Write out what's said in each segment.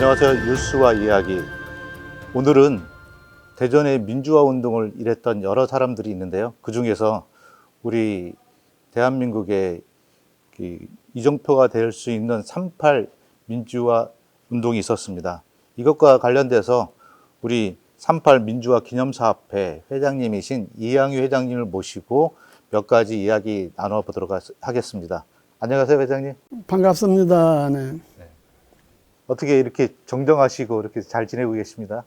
안녕하세요. 뉴스와 이야기. 오늘은 대전의 민주화 운동을 일했던 여러 사람들이 있는데요. 그 중에서 우리 대한민국의 이정표가 될 수 있는 3.8 민주화 운동이 있었습니다. 이것과 관련돼서 우리 3.8 민주화 기념사업회 회장님이신 이항유 회장님을 모시고 몇 가지 이야기 나눠보도록 하겠습니다. 안녕하세요, 회장님. 반갑습니다. 네. 어떻게 이렇게 정정하시고 이렇게 잘 지내고 계십니다?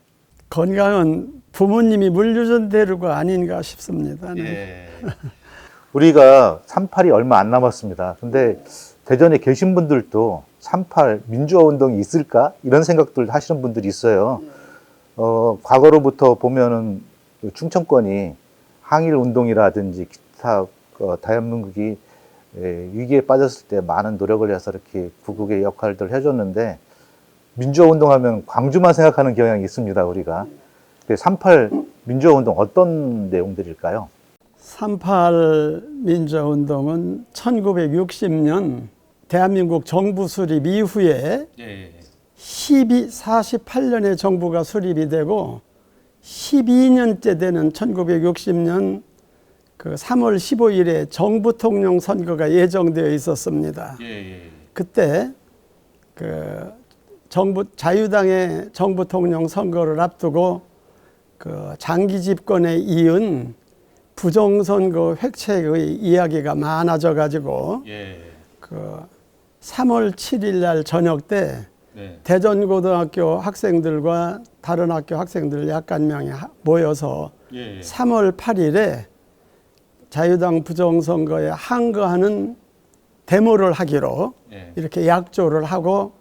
건강은 부모님이 물려준 대로가 아닌가 싶습니다. 네. 예. 우리가 3.8이 얼마 안 남았습니다. 근데 대전에 계신 분들도 3.8 민주화 운동이 있을까? 이런 생각들 하시는 분들이 있어요. 과거로부터 보면은 충청권이 항일 운동이라든지 기타 대한민국이 위기에 빠졌을 때 많은 노력을 해서 이렇게 구국의 역할들을 해줬는데 민주화 운동하면 광주만 생각하는 경향이 있습니다, 우리가. 3.8 민주화 운동 어떤 내용들일까요? 3.8 민주화 운동은 1960년 대한민국 정부 수립 이후에 48년에 정부가 수립이 되고 12년째 되는 1960년 그 3월 15일에 정부통령 선거가 예정되어 있었습니다. 그때 자유당의 정부통령 선거를 앞두고 그 장기 집권에 이은 부정선거 획책의 이야기가 많아져 가지고 그 3월 7일 날 저녁 때 대전고등학교 학생들과 다른 학교 학생들 약간 명이 모여서 3월 8일에 자유당 부정선거에 항거하는 데모를 하기로 이렇게 약조를 하고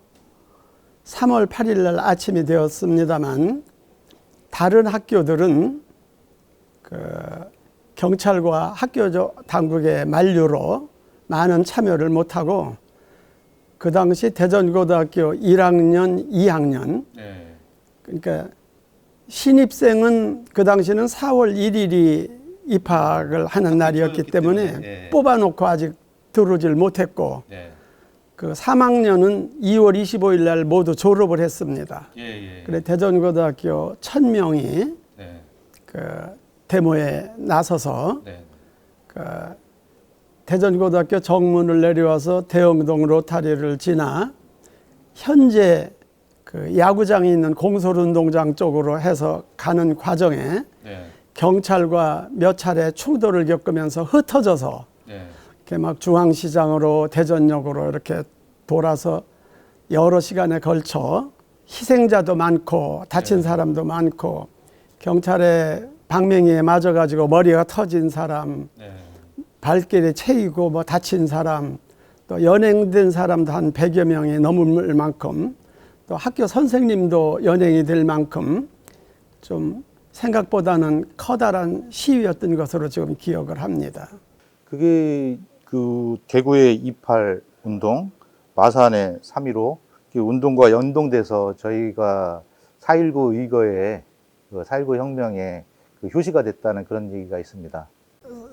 3월 8일 날 아침이 되었습니다만 다른 학교들은 경찰과 학교 당국의 만류로 많은 참여를 못하고 그 당시 대전고등학교 1학년, 2학년 그러니까 신입생은 그 당시는 4월 1일이 입학을 하는 날이었기 때문에 뽑아놓고 아직 들어오질 못했고 그 3학년은 2월 25일 날 모두 졸업을 했습니다. 그래 대전고등학교 1000명이 그 데모에 나서서 그 대전고등학교 정문을 내려와서 대흥동 로타리를 지나 현재 그 야구장이 있는 공설운동장 쪽으로 해서 가는 과정에 경찰과 몇 차례 충돌을 겪으면서 흩어져서 이렇게 막 중앙시장으로 대전역으로 이렇게 돌아서 여러 시간에 걸쳐 희생자도 많고 다친 사람도 많고 경찰의 방맹이에 맞아가지고 머리가 터진 사람, 발길에 채이고 뭐 다친 사람, 또 연행된 사람도 한 100여 명이 넘을 만큼 또 학교 선생님도 연행이 될 만큼 좀 생각보다는 커다란 시위였던 것으로 지금 기억을 합니다. 그게 그 대구의 28 운동, 마산의 3.15 운동과 연동돼서 저희가 4.19 의거에 4.19 혁명에 효시가 됐다는 그런 얘기가 있습니다.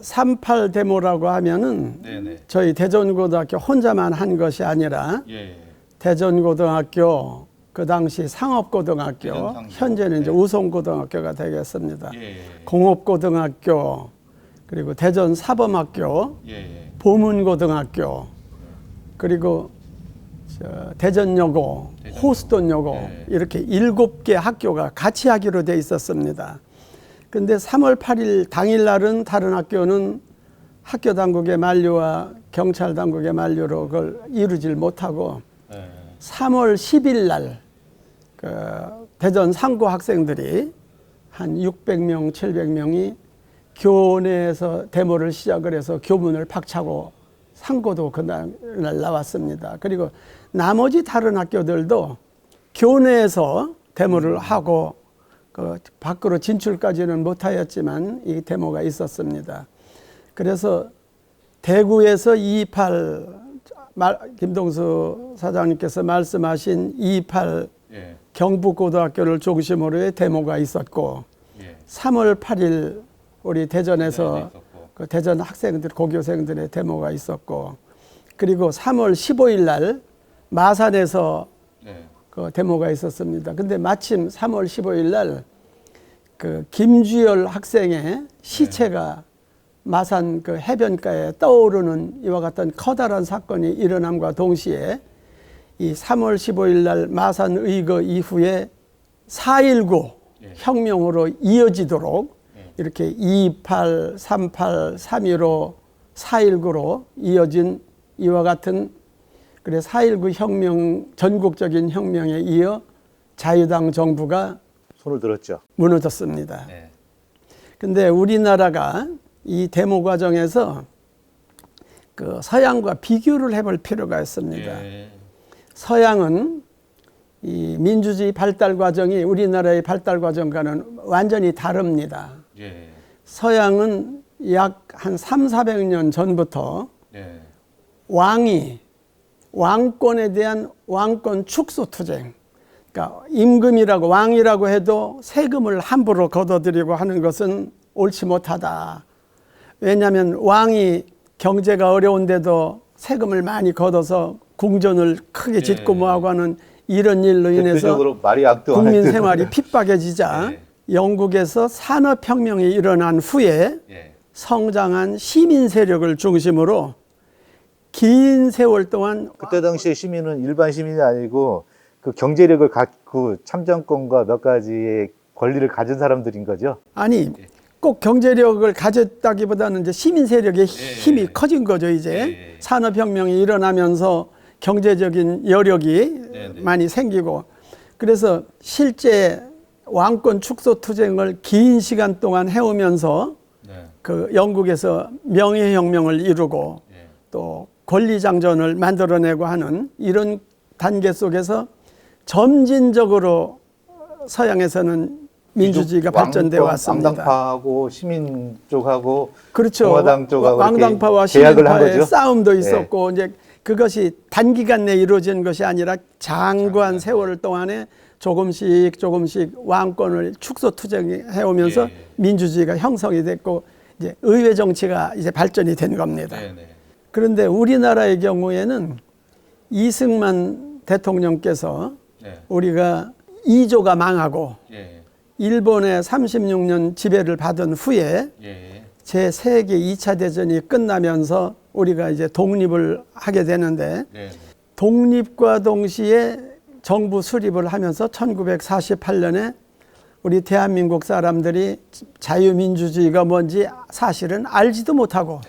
3.8 데모라고 하면은 저희 대전고등학교 혼자만 한 것이 아니라 대전고등학교 그 당시 상업고등학교 현재는 이제 우성고등학교가 되겠습니다. 공업고등학교 그리고 대전사범학교 보문고등학교 그리고 대전여고 호수돈여고 이렇게 7개 학교가 같이 하기로 돼 있었습니다. 근데 3월 8일 당일날은 다른 학교는 학교 당국의 만류와 경찰 당국의 만류로 그걸 이루질 못하고 3월 10일 날 그 대전 상고 학생들이 한 600명, 700명이 교내에서 데모를 시작을 해서 교문을 박차고 상고도 그날 나왔습니다. 그리고 나머지 다른 학교들도 교내에서 데모를 하고 그 밖으로 진출까지는 못하였지만 이 데모가 있었습니다. 그래서 대구에서 2.28 김동수 사장님께서 말씀하신 2.28 경북고등학교를 중심으로의 데모가 있었고 3월 8일 우리 대전에서 그 대전 학생들, 고교생들의 데모가 있었고 그리고 3월 15일 날 마산에서 그 데모가 있었습니다. 근데 마침 3월 15일 날 그 김주열 학생의 시체가 마산 그 해변가에 떠오르는 이와 같은 커다란 사건이 일어남과 동시에 이 3월 15일 날 마산 의거 이후에 4.19 혁명으로 이어지도록 이렇게 2.28, 3.8, 3.15, 4.19로 이어진 이와 같은 그래 4.19 혁명 전국적인 혁명에 이어 자유당 정부가 손을 들었죠. 무너졌습니다. 근데 우리나라가 이 데모 과정에서 그 서양과 비교를 해볼 필요가 있습니다. 서양은 이 민주주의 발달 과정이 우리나라의 발달 과정과는 완전히 다릅니다. 서양은 약 한 300~400년 전부터 왕권에 대한 왕권 축소 투쟁, 그러니까 임금이라고 왕이라고 해도 세금을 함부로 걷어들이고 하는 것은 옳지 못하다. 왜냐하면 왕이 경제가 어려운데도 세금을 많이 걷어서 궁전을 크게 짓고 뭐하고 하는 이런 일로 인해서 국민 생활이 핍박해지자 영국에서 산업혁명이 일어난 후에 성장한 시민 세력을 중심으로 긴 세월 동안 그때 당시에 시민은 일반 시민이 아니고 그 경제력을 갖고 참정권과 몇 가지의 권리를 가진 사람들인 거죠. 아니 꼭 경제력을 가졌다기보다는 이제 시민 세력의 힘이 커진 거죠. 이제 산업혁명이 일어나면서 경제적인 여력이 많이 생기고 그래서 실제 왕권 축소 투쟁을 긴 시간 동안 해오면서 그 영국에서 명예혁명을 이루고 또 권리장전을 만들어내고 하는 이런 단계 속에서 점진적으로 서양에서는 민주주의가 발전되어 왔습니다. 왕당파하고 시민 쪽하고 그렇죠. 공화당 쪽하고 왕당파와 시민파의 싸움도 있었고 이제 그것이 단기간 내에 이루어진 것이 아니라 장구한 세월 동안에 조금씩 왕권을 축소 투쟁해 오면서 민주주의가 형성이 됐고 이제 의회 정치가 이제 발전이 된 겁니다. 그런데 우리나라의 경우에는 이승만 대통령께서 우리가 2조가 망하고 일본의 36년 지배를 받은 후에 제3계 2차 대전이 끝나면서 우리가 이제 독립을 하게 되는데 독립과 동시에 정부 수립을 하면서 1948년에 우리 대한민국 사람들이 자유민주주의가 뭔지 사실은 알지도 못하고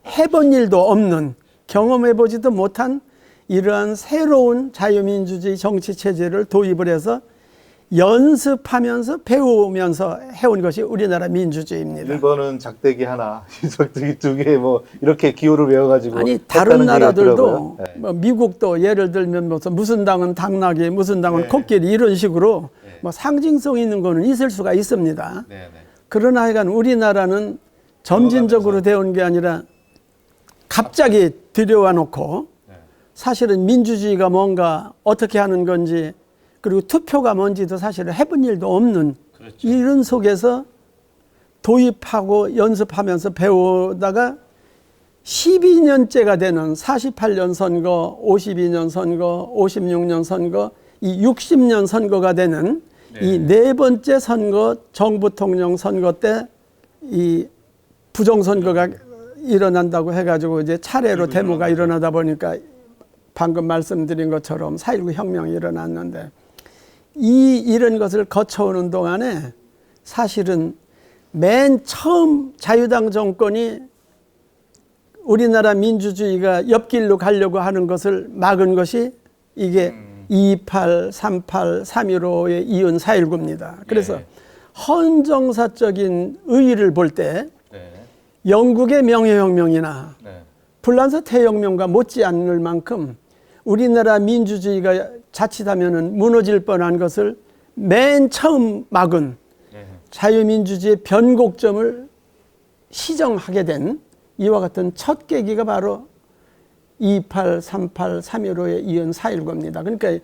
해본 일도 없는 경험해보지도 못한 이러한 새로운 자유민주주의 정치체제를 도입을 해서 연습하면서 배우면서 해온 것이 우리나라 민주주의입니다. 일본은 작대기 하나, 작대기 2개 뭐 이렇게 기호를 외워가지고 아니 다른 나라들도 뭐 미국도 예를 들면 무슨 당은 당나귀, 무슨 당은 코끼리 이런 식으로 뭐 상징성 있는 거는 있을 수가 있습니다. 그러나 하여간 우리나라는 점진적으로 되어온 게 아니라 갑자기 들여와 놓고 사실은 민주주의가 뭔가 어떻게 하는 건지 그리고 투표가 뭔지도 사실은 해본 일도 없는 이런 속에서 도입하고 연습하면서 배우다가 12년째가 되는 48년 선거, 52년 선거, 56년 선거, 이 60년 선거가 되는 이 네 번째 선거, 정부통령 선거 때 이 부정선거가 일어난다고 해가지고 이제 차례로 데모가 일어나다 보니까 방금 말씀드린 것처럼 4.19 혁명이 일어났는데 이런 것을 거쳐오는 동안에 사실은 맨 처음 자유당 정권이 우리나라 민주주의가 옆길로 가려고 하는 것을 막은 것이 이게 2.28, 3.8, 3.15의 이은 4.19입니다. 그래서 헌정사적인 의의를 볼 때 영국의 명예혁명이나 불란서 태혁명과 못지않을 만큼 우리나라 민주주의가 자칫하면 무너질 뻔한 것을 맨 처음 막은 자유민주주의의 변곡점을 시정하게 된 이와 같은 첫 계기가 바로 2.28, 3.8, 3.15의 이은 4.19입니다. 그러니까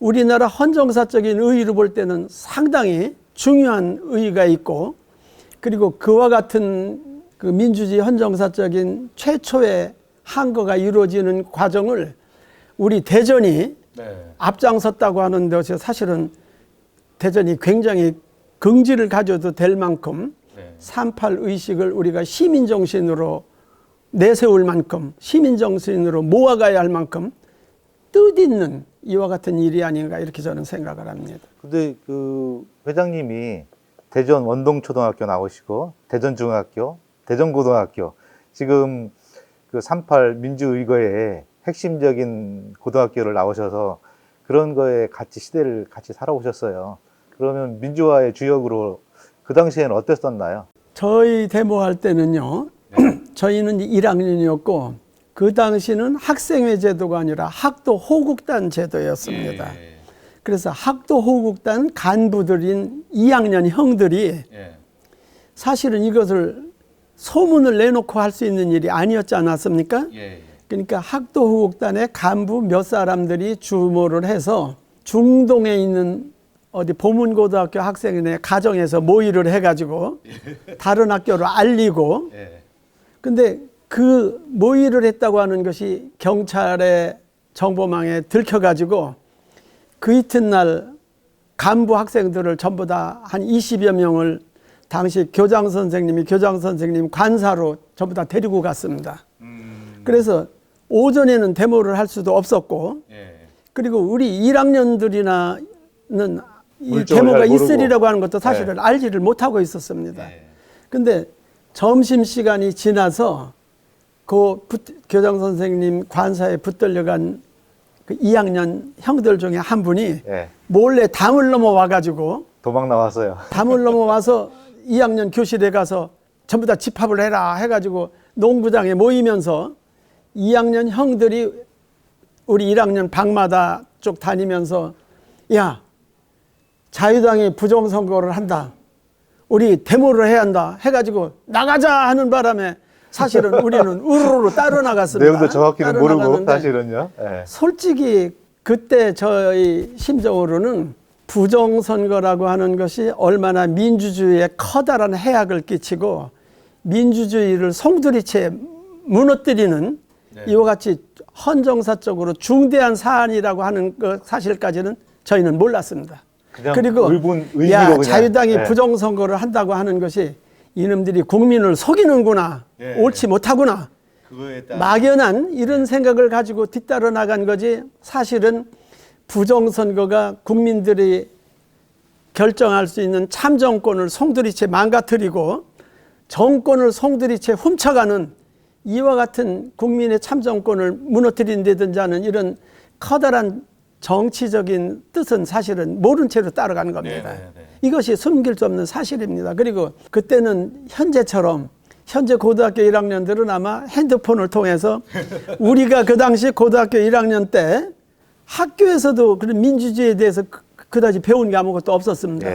우리나라 헌정사적인 의의로 볼 때는 상당히 중요한 의의가 있고 그리고 그와 같은 그 민주주의 헌정사적인 최초의 항거가 이루어지는 과정을 우리 대전이 앞장섰다고 하는 것이 사실은 대전이 굉장히 긍지를 가져도 될 만큼 3.8 의식을 우리가 시민정신으로 내세울 만큼 시민정신으로 모아가야 할 만큼 뜻있는 이와 같은 일이 아닌가 이렇게 저는 생각을 합니다. 근데 그 회장님이 대전 원동초등학교 나오시고 대전중학교, 대전고등학교 지금 그 3.8 민주의거의 핵심적인 고등학교를 나오셔서 그런 거에 같이 시대를 같이 살아오셨어요. 그러면 민주화의 주역으로 그 당시에는 어땠었나요? 저희 데모할 때는요. 저희는 1학년이었고 그 당시는 학생회 제도가 아니라 학도 호국단 제도였습니다. 그래서 학도 호국단 간부들인 2학년 형들이 사실은 이것을 소문을 내놓고 할 수 있는 일이 아니었지 않았습니까? 그러니까 학도 호국단의 간부 몇 사람들이 주모를 해서 중동에 있는 어디 보문고등학교 학생회 가정에서 모의를 해가지고 다른 학교를 알리고 근데 그 모의를 했다고 하는 것이 경찰의 정보망에 들켜가지고 그 이튿날 간부 학생들을 전부 다 한 20여 명을 당시 교장 선생님 관사로 전부 다 데리고 갔습니다. 그래서 오전에는 데모를 할 수도 없었고 그리고 우리 1학년들이나는 이 데모가 있으리라고 하는 것도 사실은 알지를 못하고 있었습니다. 근데 점심시간이 지나서 그 교장 선생님 관사에 붙들려간 그 2학년 형들 중에 한 분이 몰래 담을 넘어와가지고 도망 나왔어요. 담을 넘어와서 2학년 교실에 가서 전부 다 집합을 해라 해가지고 농구장에 모이면서 2학년 형들이 우리 1학년 방마다 쭉 다니면서 야 자유당이 부정선거를 한다. 우리 데모를 해야 한다. 해가지고 나가자 하는 바람에 사실은 우리는 우르르 따로 나갔습니다. 내용도 정확히는 모르고 사실은요. 솔직히 그때 저희 심정으로는 부정선거라고 하는 것이 얼마나 민주주의에 커다란 해악을 끼치고 민주주의를 송두리째 무너뜨리는 이와 같이 헌정사적으로 중대한 사안이라고 하는 것 사실까지는 저희는 몰랐습니다. 그리고 야 자유당이 부정선거를 한다고 하는 것이 이놈들이 국민을 속이는구나 옳지 못하구나 막연한 이런 생각을 가지고 뒤따라 나간 거지 사실은 부정선거가 국민들이 결정할 수 있는 참정권을 송두리째 망가뜨리고 정권을 송두리째 훔쳐가는 이와 같은 국민의 참정권을 무너뜨린다든지 하는 이런 커다란 정치적인 뜻은 사실은 모른 채로 따라가는 겁니다. 이것이 숨길 수 없는 사실입니다. 그리고 그때는 현재처럼 현재 고등학교 1학년들은 아마 핸드폰을 통해서 우리가 그 당시 고등학교 1학년 때 학교에서도 그런 민주주의에 대해서 그다지 배운 게 아무것도 없었습니다.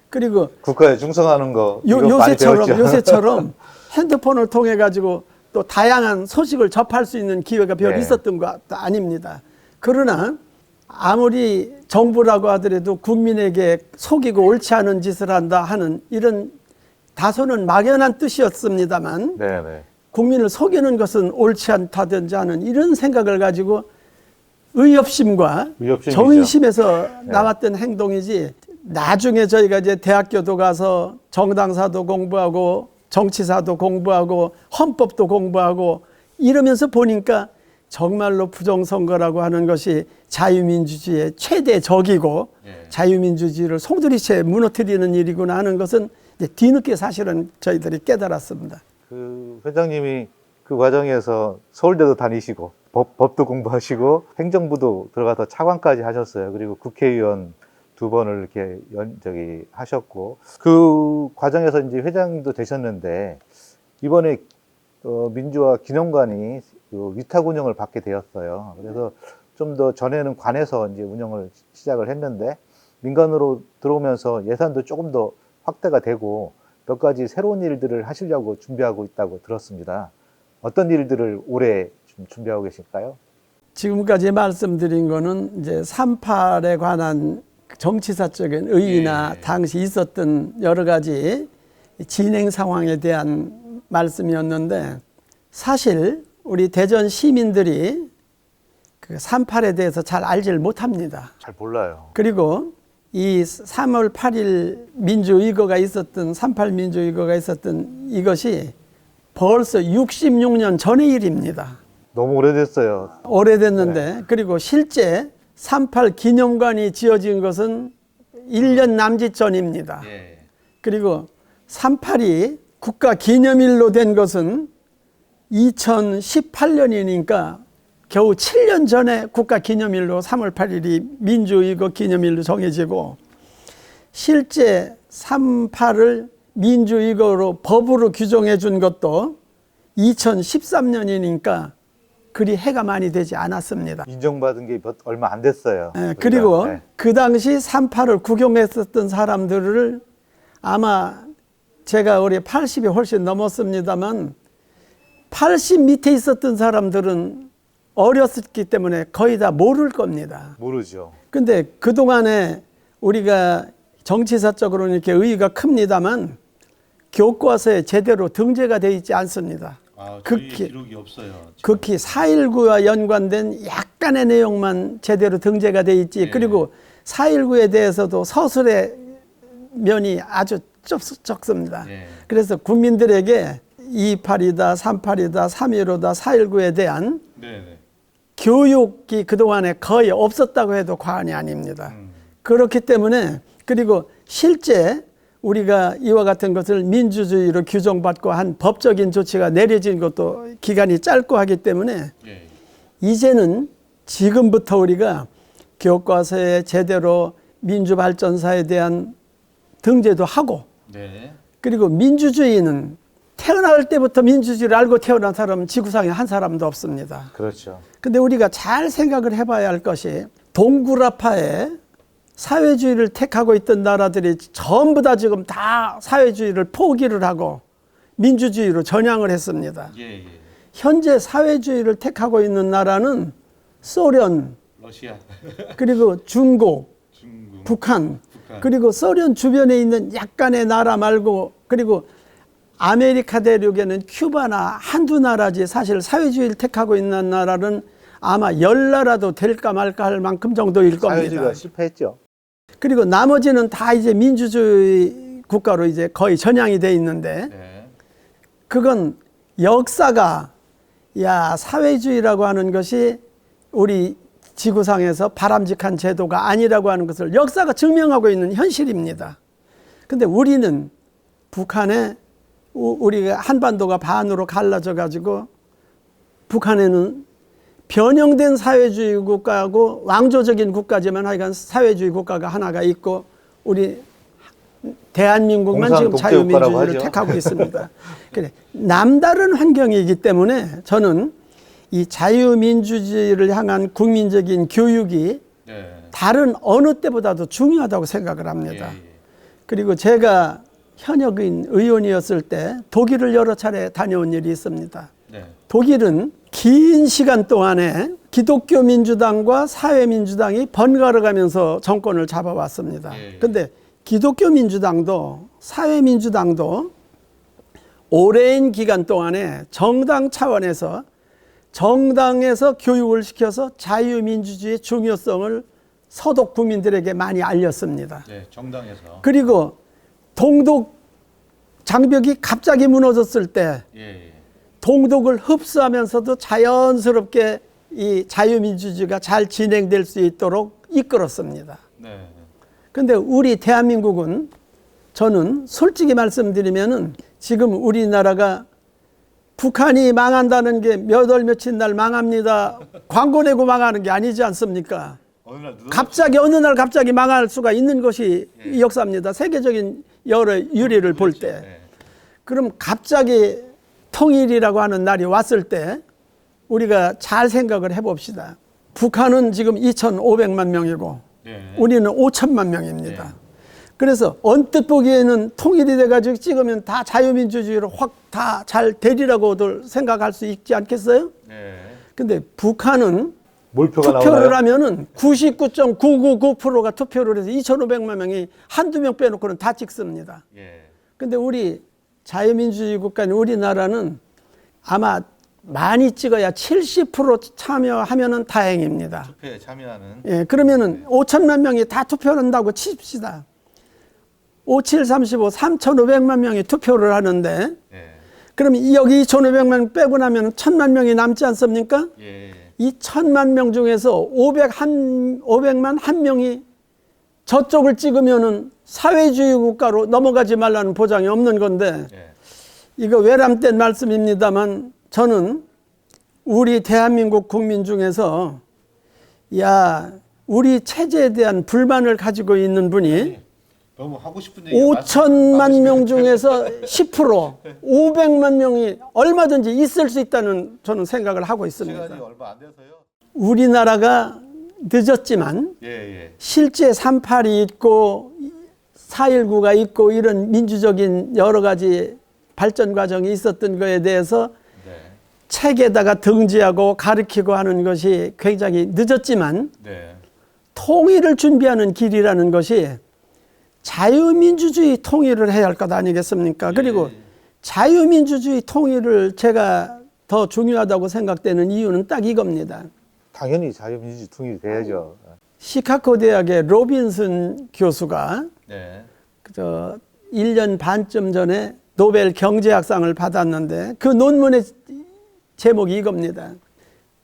그리고 국가에 충성하는 거 많이 배웠죠. 요새처럼 핸드폰을 통해 가지고 또 다양한 소식을 접할 수 있는 기회가 별 있었던 것도 아닙니다. 그러나 아무리 정부라고 하더라도 국민에게 속이고 옳지 않은 짓을 한다 하는 이런 다소는 막연한 뜻이었습니다만 국민을 속이는 것은 옳지 않다든지 하는 이런 생각을 가지고 의협심과 정의심에서 나왔던 행동이지 나중에 저희가 이제 대학교도 가서 정당사도 공부하고 정치사도 공부하고 헌법도 공부하고 이러면서 보니까 정말로 부정선거라고 하는 것이 자유민주주의의 최대 적이고 자유민주주의를 송두리째 무너뜨리는 일이구나 하는 것은 이제 뒤늦게 사실은 저희들이 깨달았습니다. 그 회장님이 그 과정에서 서울대도 다니시고 법도 공부하시고 행정부도 들어가서 차관까지 하셨어요. 그리고 국회의원 2번을 이렇게 하셨고 그 과정에서 이제 회장님도 되셨는데 이번에 민주화 기념관이 그 위탁 운영을 받게 되었어요. 그래서 좀 더 전에는 관에서 이제 운영을 시작을 했는데 민간으로 들어오면서 예산도 조금 더 확대가 되고 몇 가지 새로운 일들을 하시려고 준비하고 있다고 들었습니다. 어떤 일들을 올해 좀 준비하고 계실까요? 지금까지 말씀드린 거는 이제 3.8에 관한 정치사적인 의의나 당시 있었던 여러 가지 진행 상황에 대한 말씀이었는데 사실 우리 대전 시민들이 그 3.8에 대해서 잘 알지를 못합니다. 잘 몰라요. 그리고 이 3월 8일 민주의거가 있었던 3.8 민주의거가 있었던 이것이 벌써 66년 전의 일입니다. 너무 오래됐어요. 오래됐는데 그리고 실제 3.8 기념관이 지어진 것은 1년 남짓 전입니다. 그리고 3.8이 국가 기념일로 된 것은 2018년이니까 겨우 7년 전에 국가 기념일로 3월 8일이 민주의거 기념일로 정해지고 실제 3.8을 민주의거로 법으로 규정해 준 것도 2013년이니까 그리 해가 많이 되지 않았습니다. 인정받은 게 얼마 안 됐어요. 그리고 네. 그 당시 3.8을 구경했었던 사람들을 아마 제가 올해 80이 훨씬 넘었습니다만 80 밑에 있었던 사람들은 어렸기 때문에 거의 다 모를 겁니다. 모르죠. 근데 그동안에 우리가 정치사적으로는 이렇게 의의가 큽니다만 교과서에 제대로 등재가 되어 있지 않습니다. 저희 기록이 없어요. 극히 4.19와 연관된 약간의 내용만 제대로 등재가 되어 있지. 그리고 4.19에 대해서도 서술의 면이 아주 적습니다. 그래서 국민들에게 2.8이다, 3.8이다, 3.15다, 4.19에 대한 교육이 그동안에 거의 없었다고 해도 과언이 아닙니다. 그렇기 때문에 그리고 실제 우리가 이와 같은 것을 민주주의로 규정받고 한 법적인 조치가 내려진 것도 기간이 짧고 하기 때문에 이제는 지금부터 우리가 교과서에 제대로 민주발전사에 대한 등재도 하고 그리고 민주주의는 태어날 때부터 민주주의를 알고 태어난 사람은 지구상에 한 사람도 없습니다. 그렇죠. 근데 우리가 잘 생각을 해봐야 할 것이 동구라파에 사회주의를 택하고 있던 나라들이 전부 다 지금 다 사회주의를 포기를 하고 민주주의로 전향을 했습니다. 현재 사회주의를 택하고 있는 나라는 소련, 러시아, 그리고 중국, 북한, 그리고 소련 주변에 있는 약간의 나라 말고 그리고 아메리카 대륙에는 큐바나 한두 나라지 사실 사회주의를 택하고 있는 나라는 아마 10나라도 될까 말까 할 만큼 정도일 겁니다. 사회주의가 실패했죠. 그리고 나머지는 다 이제 민주주의 국가로 이제 거의 전향이 돼 있는데 그건 역사가 사회주의라고 하는 것이 우리 지구상에서 바람직한 제도가 아니라고 하는 것을 역사가 증명하고 있는 현실입니다. 근데 우리는 북한에 우리가 한반도가 반으로 갈라져 가지고 북한에는 변형된 사회주의 국가하고 왕조적인 국가지만 하여간 사회주의 국가가 하나가 있고 우리 대한민국만 지금 자유민주주의를 택하고 있습니다. 그래, 남다른 환경이기 때문에 저는 이 자유민주주의를 향한 국민적인 교육이 다른 어느 때보다도 중요하다고 생각을 합니다. 그리고 제가 현역인 의원이었을 때 독일을 여러 차례 다녀온 일이 있습니다. 독일은 긴 시간 동안에 기독교 민주당과 사회민주당이 번갈아 가면서 정권을 잡아왔습니다. 그런데 기독교 민주당도 사회민주당도 오랜 기간 동안에 정당 차원에서 정당에서 교육을 시켜서 자유민주주의의 중요성을 서독 국민들에게 많이 알렸습니다. 정당에서. 그리고 동독 장벽이 갑자기 무너졌을 때 동독을 흡수하면서도 자연스럽게 이 자유민주주의가 잘 진행될 수 있도록 이끌었습니다. 그런데 우리 대한민국은 저는 솔직히 말씀드리면은 지금 우리나라가 북한이 망한다는 게 몇 월 며칠 날 망합니다. 광고 내고 망하는 게 아니지 않습니까? 갑자기 어느 날 갑자기 망할 수가 있는 것이 이 역사입니다. 세계적인 여러 유리를 볼 때. 그럼 갑자기 통일이라고 하는 날이 왔을 때 우리가 잘 생각을 해봅시다. 북한은 지금 2,500만 명이고 우리는 5천만 명입니다. 그래서 언뜻 보기에는 통일이 돼가지고 찍으면 다 자유민주주의로 확 다 잘 되리라고들 생각할 수 있지 않겠어요? 근데 북한은 투표를 하면은 99.999%가 투표를 해서 2,500만 명이 한두 명 빼놓고는 다 찍습니다. 근데 우리 자유민주주의 국가인 우리나라는 아마 많이 찍어야 70% 참여하면은 다행입니다. 투표에 참여하는. 예, 그러면은 5천만 명이 다 투표를 한다고 칩시다. 5735 3,500만 명이 투표를 하는데 예. 그럼 여기 2,500만 명 빼고 나면 1,000만 명이 남지 않습니까? 예. 이 1,000만 명 중에서 500만 한 명이 저쪽을 찍으면은 사회주의 국가로 넘어가지 말라는 보장이 없는 건데 예. 이거 외람된 말씀입니다만 저는 우리 대한민국 국민 중에서 야 우리 체제에 대한 불만을 가지고 있는 분이 너무 하고 싶은 얘기 5천만 명 중에서 10% 500만 명이 얼마든지 있을 수 있다는 저는 생각을 하고 있습니다. 시간이 얼마 안 돼서요. 우리나라가 늦었지만 예. 실제 3.8이 있고 4.19가 있고 이런 민주적인 여러 가지 발전 과정이 있었던 거에 대해서 네. 책에다가 등지하고 가르치고 하는 것이 굉장히 늦었지만 네. 통일을 준비하는 길이라는 것이 자유민주주의 통일을 해야 할 것 아니겠습니까? 그리고 자유민주주의 통일을 제가 더 중요하다고 생각되는 이유는 딱 이겁니다. 당연히 자유민주주의 통일이 돼야죠. 시카고 대학의 로빈슨 교수가 네. 1년 반쯤 전에 노벨 경제학상을 받았는데 그 논문의 제목이 이겁니다.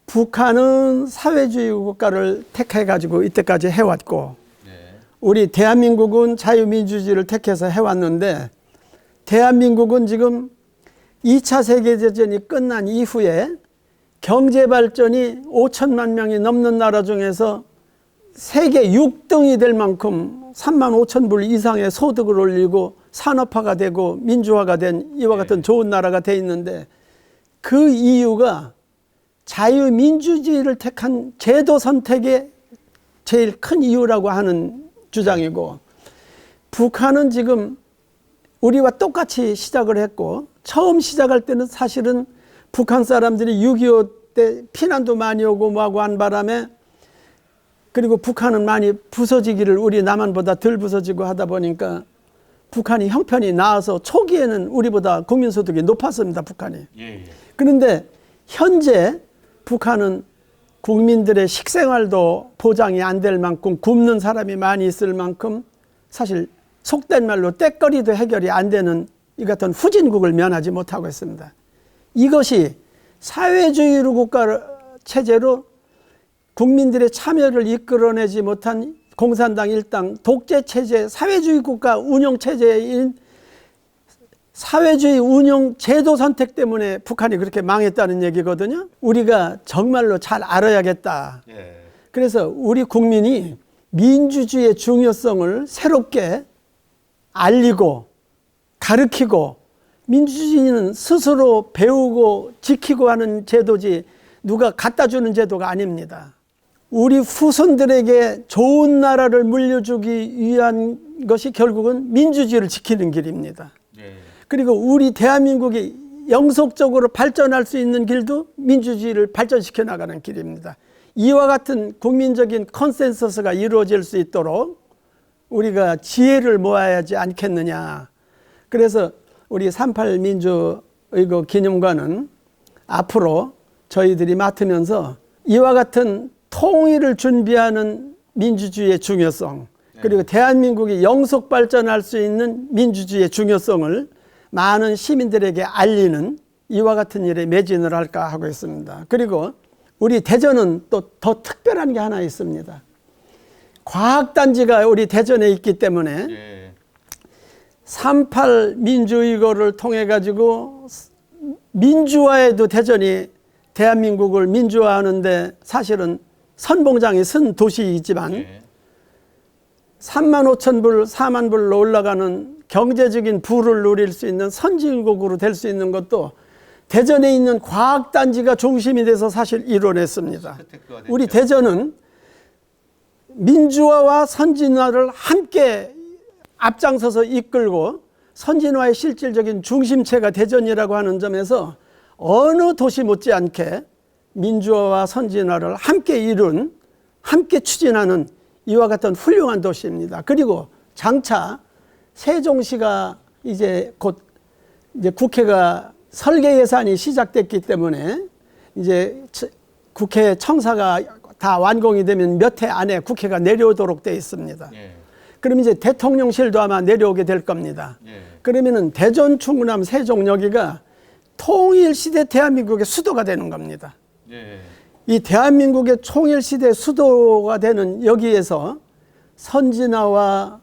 북한은 사회주의 국가를 택해가지고 이때까지 해왔고 네. 우리 대한민국은 자유민주주의를 택해서 해왔는데 대한민국은 지금 2차 세계대전이 끝난 이후에 경제발전이 5천만 명이 넘는 나라 중에서 세계 6등이 될 만큼 3만 5천 불 이상의 소득을 올리고 산업화가 되고 민주화가 된 이와 같은 좋은 나라가 돼 있는데 그 이유가 자유민주주의를 택한 제도 선택의 제일 큰 이유라고 하는 주장이고 북한은 지금 우리와 똑같이 시작을 했고 처음 시작할 때는 사실은 북한 사람들이 6.25 때 피난도 많이 오고 뭐하고 한 바람에 그리고 북한은 많이 부서지기를 우리 남한보다 덜 부서지고 하다 보니까 북한이 형편이 나아서 초기에는 우리보다 국민소득이 높았습니다. 북한이. 예. 그런데 현재 북한은 국민들의 식생활도 보장이 안 될 만큼 굶는 사람이 많이 있을 만큼 사실 속된 말로 때거리도 해결이 안 되는 이 같은 후진국을 면하지 못하고 있습니다. 이것이 사회주의 국가 체제로 국민들의 참여를 이끌어내지 못한 공산당 일당 독재체제 사회주의 국가 운영체제인 사회주의 운영 제도 선택 때문에 북한이 그렇게 망했다는 얘기거든요. 우리가 정말로 잘 알아야겠다. 예. 그래서 우리 국민이 민주주의의 중요성을 새롭게 알리고 가르치고 민주주의는 스스로 배우고 지키고 하는 제도지 누가 갖다 주는 제도가 아닙니다. 우리 후손들에게 좋은 나라를 물려주기 위한 것이 결국은 민주주의를 지키는 길입니다. 예. 그리고 우리 대한민국이 영속적으로 발전할 수 있는 길도 민주주의를 발전시켜 나가는 길입니다. 이와 같은 국민적인 컨센서스가 이루어질 수 있도록 우리가 지혜를 모아야지 않겠느냐. 그래서 우리 3.8 민주의국 기념관은 앞으로 저희들이 맡으면서 이와 같은 통일을 준비하는 민주주의의 중요성 그리고 대한민국이 영속 발전할 수 있는 민주주의의 중요성을 많은 시민들에게 알리는 이와 같은 일에 매진을 할까 하고 있습니다. 그리고 우리 대전은 또 더 특별한 게 하나 있습니다. 과학단지가 우리 대전에 있기 때문에 예. 3.8 민주의거를 통해 가지고 민주화에도 대전이 대한민국을 민주화하는데 사실은 선봉장이 쓴 도시이지만 예. 3만 5천 불, 4만 불로 올라가는 경제적인 부를 누릴 수 있는 선진국으로 될 수 있는 것도 대전에 있는 과학단지가 중심이 돼서 사실 이뤄냈습니다. 우리 대전은 민주화와 선진화를 함께 앞장서서 이끌고 선진화의 실질적인 중심체가 대전이라고 하는 점에서 어느 도시 못지않게 민주화와 선진화를 함께 이룬, 함께 추진하는 이와 같은 훌륭한 도시입니다. 그리고 장차 세종시가 이제 곧 이제 국회가 설계 예산이 시작됐기 때문에 이제 국회 청사가 다 완공이 되면 몇 해 안에 국회가 내려오도록 되어 있습니다. 예. 그럼 이제 대통령실도 아마 내려오게 될 겁니다. 예. 그러면은 대전, 충남, 세종 여기가 통일시대 대한민국의 수도가 되는 겁니다. 예. 이 대한민국의 통일시대 수도가 되는 여기에서 선진화와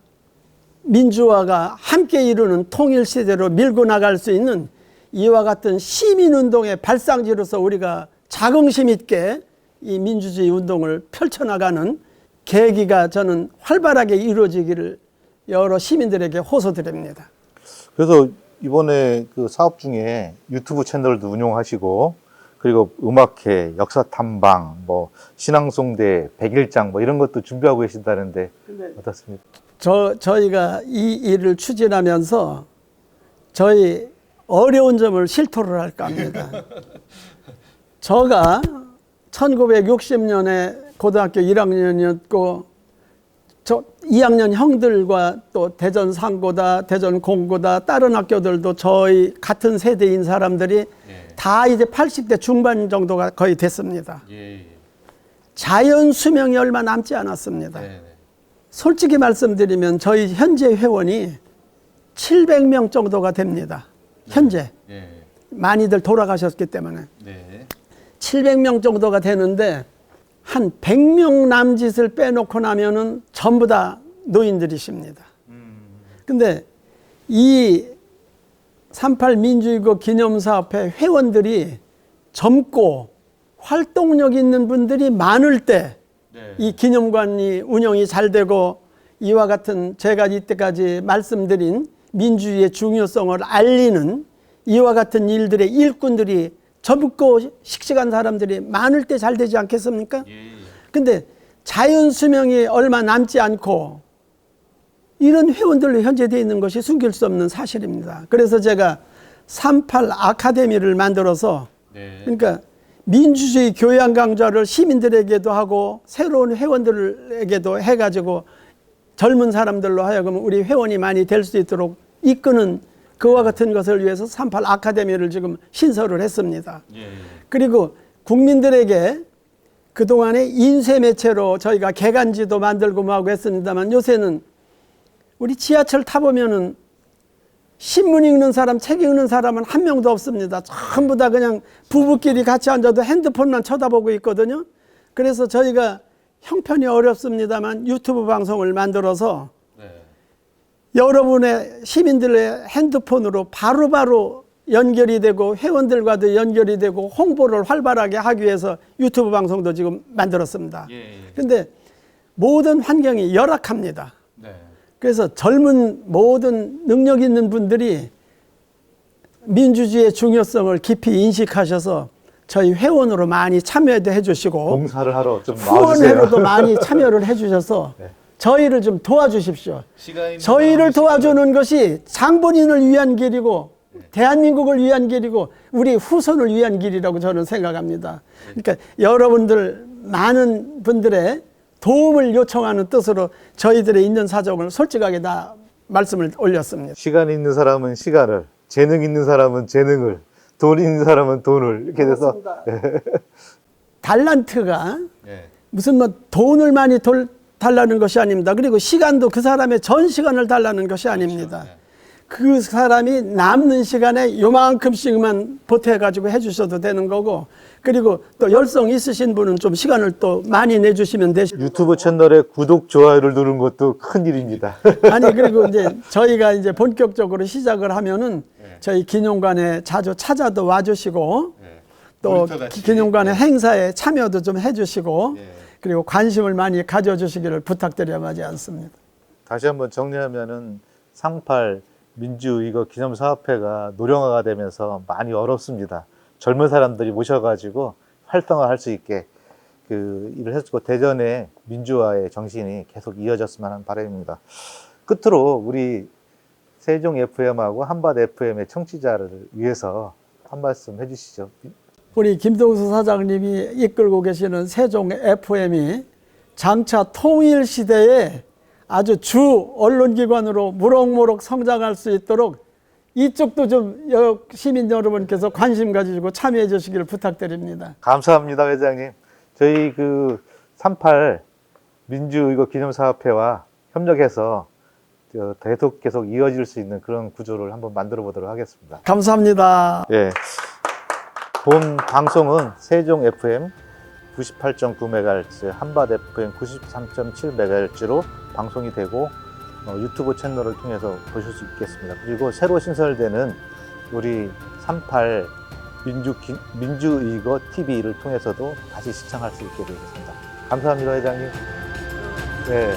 민주화가 함께 이루는 통일시대로 밀고 나갈 수 있는 이와 같은 시민운동의 발상지로서 우리가 자긍심 있게 이 민주주의 운동을 펼쳐나가는 계기가 저는 활발하게 이루어지기를 여러 시민들에게 호소드립니다. 그래서 이번에 그 사업 중에 유튜브 채널도 운영하시고, 그리고 음악회, 역사탐방, 뭐 신앙송대, 백일장 뭐 이런 것도 준비하고 계신다는데 어떻습니까? 저희가 이 일을 추진하면서 저희 어려운 점을 실토를 할까 합니다. 저가 1960년에 고등학교 1학년이었고 저 2학년 형들과 또 대전 상고다, 대전 공고다, 다른 학교들도 저희 같은 세대인 사람들이 다 이제 80대 중반 정도가 거의 됐습니다. 자연 수명이 얼마 남지 않았습니다. 솔직히 말씀드리면 저희 현재 회원이 700명 정도가 됩니다. 현재. 많이들 돌아가셨기 때문에. 700명 정도가 되는데 한 100명 남짓을 빼놓고 나면은 전부 다 노인들이십니다. 근데 이 38 민주유고 기념사업회 회원들이 젊고 활동력 있는 분들이 많을 때 이 기념관이 운영이 잘 되고 이와 같은 제가 이때까지 말씀드린 민주주의의 중요성을 알리는 이와 같은 일들의 일꾼들이 젊고 씩씩한 사람들이 많을 때 잘 되지 않겠습니까? 근데 자연 수명이 얼마 남지 않고 이런 회원들로 현재 되어 있는 것이 숨길 수 없는 사실입니다. 그래서 제가 38 아카데미를 만들어서 그러니까 민주주의 교양 강좌를 시민들에게도 하고 새로운 회원들에게도 해가지고 젊은 사람들로 하여금 우리 회원이 많이 될 수 있도록 이끄는 그와 같은 것을 위해서 38 아카데미를 지금 신설을 했습니다. 그리고 국민들에게 그동안에 인쇄 매체로 저희가 개간지도 만들고 뭐하고 했습니다만 요새는 우리 지하철 타보면은 신문 읽는 사람, 책 읽는 사람은 한 명도 없습니다. 전부 다 그냥 부부끼리 같이 앉아도 핸드폰만 쳐다보고 있거든요. 그래서 저희가 형편이 어렵습니다만 유튜브 방송을 만들어서 여러분의 시민들의 핸드폰으로 바로바로 연결이 되고 회원들과도 연결이 되고 홍보를 활발하게 하기 위해서 유튜브 방송도 지금 만들었습니다. 그런데 모든 환경이 열악합니다. 그래서 젊은 모든 능력 있는 분들이 민주주의의 중요성을 깊이 인식하셔서 저희 회원으로 많이 참여도 해주시고 봉사를 하러 좀 나와주세요. 후원회로도 많이 참여를 해주셔서 저희를 좀 도와주십시오. 저희를 도와주는 것이 장본인을 위한 길이고 대한민국을 위한 길이고 우리 후손을 위한 길이라고 저는 생각합니다. 그러니까 여러분들 많은 분들의 도움을 요청하는 뜻으로 저희들의 있는 사정을 솔직하게 다 말씀을 올렸습니다. 시간 있는 사람은 시간을, 재능 있는 사람은 재능을, 돈 있는 사람은 돈을 이렇게 돼서 달란트가 무슨 뭐 돈을 많이 달라는 것이 아닙니다. 그리고 시간도 그 사람의 전 시간을 달라는 것이 아닙니다. 그 사람이 남는 시간에 요만큼씩만 보태가지고 해주셔도 되는 거고 그리고 또 열성 있으신 분은 좀 시간을 또 많이 내주시면 되시고 유튜브 채널에 구독, 좋아요를 누르는 것도 큰 일입니다. 아니 그리고 이제 저희가 이제 본격적으로 시작을 하면은 저희 기념관에 자주 찾아도 와주시고 또 기념관의 행사에 참여도 좀 해주시고 그리고 관심을 많이 가져주시기를 부탁드려 마지 않습니다. 다시 한번 정리하면은 38 민주이거 기념사업회가 노령화가 되면서 많이 어렵습니다. 젊은 사람들이 모셔가지고 활성화할 수 있게 그 일을 했고 대전의 민주화의 정신이 계속 이어졌으면 하는 바람입니다. 끝으로 우리 세종 FM하고 한밭 FM의 청취자를 위해서 한 말씀 해주시죠. 우리 김동수 사장님이 이끌고 계시는 세종 FM이 장차 통일 시대에 아주 주 언론기관으로 무럭무럭 성장할 수 있도록 이쪽도 좀 시민 여러분께서 관심 가지고 참여해 주시기를 부탁드립니다. 감사합니다, 회장님. 저희 그 38 민주의거 기념사업회와 협력해서 계속 이어질 수 있는 그런 구조를 한번 만들어 보도록 하겠습니다. 감사합니다. 예. 본 방송은 세종 FM 98.9MHz, 한밭 FM 93.7MHz로 방송이 되고 유튜브 채널을 통해서 보실 수 있겠습니다. 그리고 새로 신설되는 우리 38 민주의거 TV를 통해서도 다시 시청할 수 있게 되겠습니다. 감사합니다, 회장님. 네.